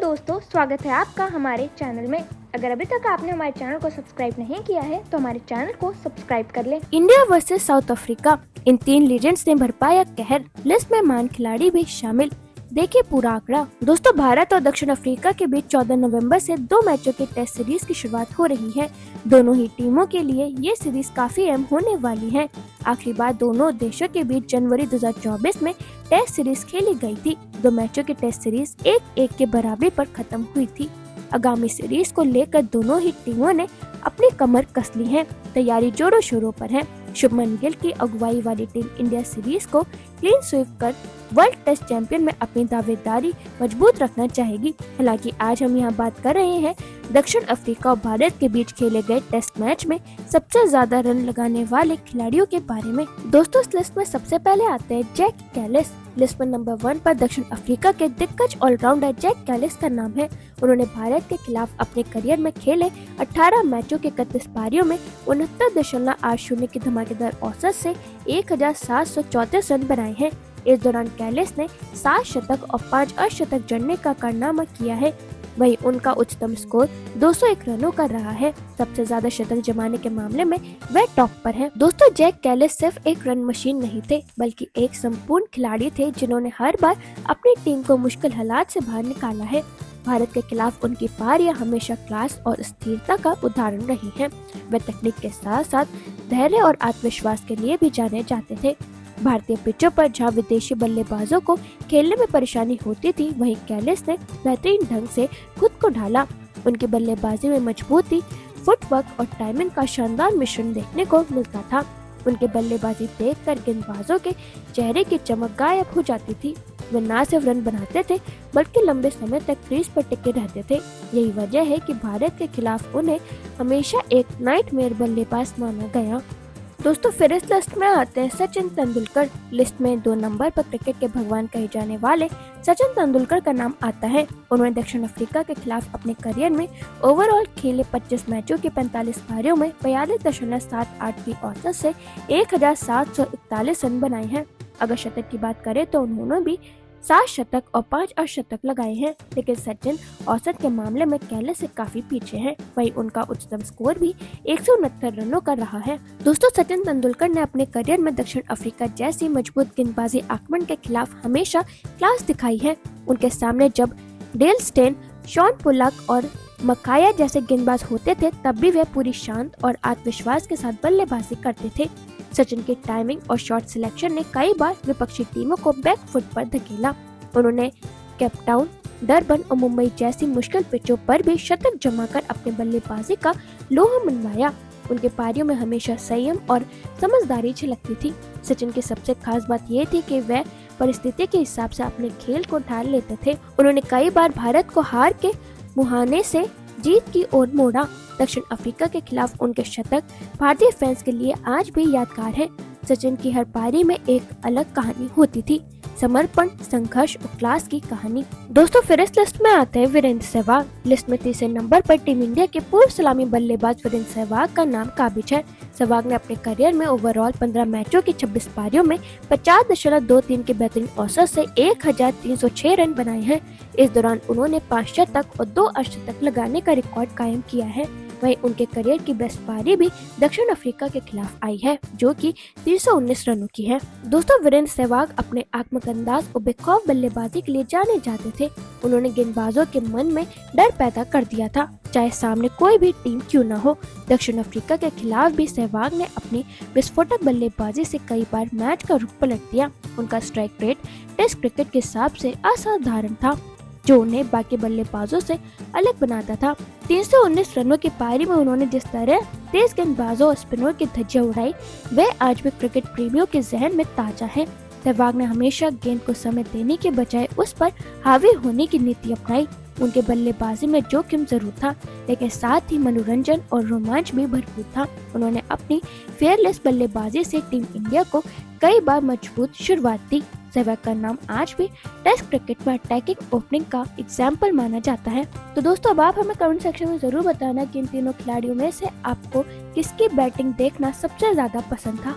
दोस्तों, स्वागत है आपका हमारे चैनल में। अगर अभी तक आपने हमारे चैनल को सब्सक्राइब नहीं किया है तो हमारे चैनल को सब्सक्राइब कर लें। इंडिया वर्सेस साउथ अफ्रीका, इन तीन लीजेंड्स ने भरपाया कहर। लिस्ट में महान खिलाड़ी भी शामिल। देखिए पूरा आंकड़ा। दोस्तों, भारत और दक्षिण अफ्रीका के बीच 14 नवंबर से 2 मैचों के टेस्ट सीरीज की शुरुआत हो रही है। दोनों ही टीमों के लिए ये सीरीज काफी अहम होने वाली है। आखिरी बार दोनों देशों के बीच जनवरी 2024 में टेस्ट सीरीज खेली गई थी। 2 मैचों की टेस्ट सीरीज 1-1 के बराबरी पर खत्म हुई थी। आगामी सीरीज को लेकर दोनों ही टीमों ने अपनी कमर कस ली है। तैयारी जोरों शोरों पर है। शुभमन गिल की अगुवाई वाली टीम इंडिया सीरीज को क्लीन स्वीप कर वर्ल्ड टेस्ट चैंपियन में अपनी दावेदारी मजबूत रखना चाहेगी। हालांकि आज हम यहाँ बात कर रहे हैं दक्षिण अफ्रीका और भारत के बीच खेले गए टेस्ट मैच में सबसे ज्यादा रन लगाने वाले खिलाड़ियों के बारे में। दोस्तों, इस लिस्ट में सबसे पहले आते हैं जैक कैलिस। लिस्ट में नंबर 1 पर दक्षिण अफ्रीका के दिग्गज ऑलराउंडर जैक कैलिस का नाम है। उन्होंने भारत के खिलाफ अपने करियर में खेले 18 मैचों के 31 पारियों में 69.80 की धमाकेदार औसत से 1734 रन बनाए हैं। इस दौरान कैलिस ने 7 शतक और 5 अर्धशतक जड़ने का कारनामा किया है। वहीं उनका उच्चतम स्कोर 201 रनों का रहा है। सबसे ज्यादा शतक जमाने के मामले में वह टॉप पर है। दोस्तों, जैक कैलिस सिर्फ एक रन मशीन नहीं थे, बल्कि एक संपूर्ण खिलाड़ी थे जिन्होंने हर बार अपनी टीम को मुश्किल हालात से बाहर निकाला है। भारत के खिलाफ उनकी पारियां हमेशा क्लास और स्थिरता का उदाहरण रही हैं। वे तकनीक के साथ साथ धैर्य और आत्मविश्वास के लिए भी जाने जाते थे। भारतीय पिचों पर जहां विदेशी बल्लेबाजों को खेलने में परेशानी होती थी, वहीं कैलिस ने बेहतरीन ढंग से खुद को ढाला। उनकी बल्लेबाजी में मजबूती, फुटवर्क और टाइमिंग का शानदार मिश्रण देखने को मिलता था। उनकी बल्लेबाजी देखकर गेंदबाजों के चेहरे की चमक गायब हो जाती थी। वे न सिर्फ रन बनाते थे, बल्कि लंबे समय तक क्रीज पर टिके रहते थे। यही वजह है कि भारत के खिलाफ उन्हें हमेशा एक नाइटमेयर बल्लेबाज माना गया। दोस्तों, फिर इस लिस्ट में आते हैं सचिन तेंदुलकर। लिस्ट में 2 नंबर पर क्रिकेट के भगवान कहे जाने वाले सचिन तेंदुलकर का नाम आता है। उन्होंने दक्षिण अफ्रीका के खिलाफ अपने करियर में ओवरऑल खेले 25 मैचों के 45 पारियों में 42.78 की औसत से 1741 रन बनाए हैं। अगर शतक की बात करें तो उन्होंने भी 7 शतक और 5 अर्धशतक लगाए हैं, लेकिन सचिन औसत के मामले में कैलिस से काफी पीछे हैं। वहीं उनका उच्चतम स्कोर भी 169 रनों का रहा है। दोस्तों, सचिन तेंदुलकर ने अपने करियर में दक्षिण अफ्रीका जैसी मजबूत गेंदबाजी आक्रमण के खिलाफ हमेशा क्लास दिखाई है। उनके सामने जब डेल स्टेन, शॉन पोलाक और मकाया जैसे गेंदबाज होते थे, तब भी वे पूरी शांत और आत्मविश्वास के साथ बल्लेबाजी करते थे। सचिन की टाइमिंग और शॉट सिलेक्शन ने कई बार विपक्षी टीमों को बैक फुट पर धकेला। उन्होंने केपटाउन, डरबन और मुंबई जैसी मुश्किल पिचों पर भी शतक जमाकर अपने बल्लेबाजी का लोहा मनवाया। उनके पारियों में हमेशा संयम और समझदारी झलकती थी। सचिन की सबसे खास बात ये थी कि वह परिस्थिति के हिसाब से अपने खेल को ढाल लेते थे। उन्होंने कई बार भारत को हार के मुहाने से जीत की ओर मोड़ा। दक्षिण अफ्रीका के खिलाफ उनके शतक भारतीय फैंस के लिए आज भी यादगार है। सचिन की हर पारी में एक अलग कहानी होती थी, समर्पण, संघर्ष और क्लास की कहानी। दोस्तों, फिर इस लिस्ट में आते हैं वीरेंद्र सहवाग। लिस्ट में 3 नंबर पर टीम इंडिया के पूर्व सलामी बल्लेबाज वीरेंद्र सहवाग का नाम काबिज है। सहवाग ने अपने करियर में ओवरऑल 15 मैचों की 26 पारियों में 50.23 की बेहतरीन औसत से 1306 रन बनाए हैं। इस दौरान उन्होंने 5 शतक और 2 अर्धशतक लगाने का रिकॉर्ड कायम किया है। वहीं उनके करियर की बेस्ट पारी भी दक्षिण अफ्रीका के खिलाफ आई है, जो कि 319 रनों की है। दोस्तों, वीरेंद्र सहवाग अपने आत्मकंदाज और बेखौफ बल्लेबाजी के लिए जाने जाते थे। उन्होंने गेंदबाजों के मन में डर पैदा कर दिया था, चाहे सामने कोई भी टीम क्यों न हो। दक्षिण अफ्रीका के खिलाफ भी सहवाग ने अपनी विस्फोटक बल्लेबाजी से कई बार मैच का रुख पलट दिया। उनका स्ट्राइक रेट टेस्ट क्रिकेट के हिसाब से असाधारण था, जो उन्हें बाकी बल्लेबाजों से अलग बनाता था। 319 रनों की पारी में उन्होंने जिस तरह तेज गेंदबाजों और स्पिनर की धज्जियां उड़ाई, वह आज भी क्रिकेट प्रेमियों के जहन में ताजा है। सहवाग ने हमेशा गेंद को समय देने के बजाय उस पर हावी होने की नीति अपनाई। उनके बल्लेबाजी में जोखिम जरूर था, लेकिन साथ ही मनोरंजन और रोमांच भी भरपूर था। उन्होंने अपनी फेयरलेस बल्लेबाजी से टीम इंडिया को कई बार मजबूत शुरुआत दी। सहवाग का नाम आज भी टेस्ट क्रिकेट में अटैकिंग ओपनिंग का एग्जाम्पल माना जाता है। तो दोस्तों, अब आप हमें कमेंट सेक्शन में जरूर बताना कि इन तीनों खिलाड़ियों में से आपको किसकी बैटिंग देखना सबसे ज्यादा पसंद था।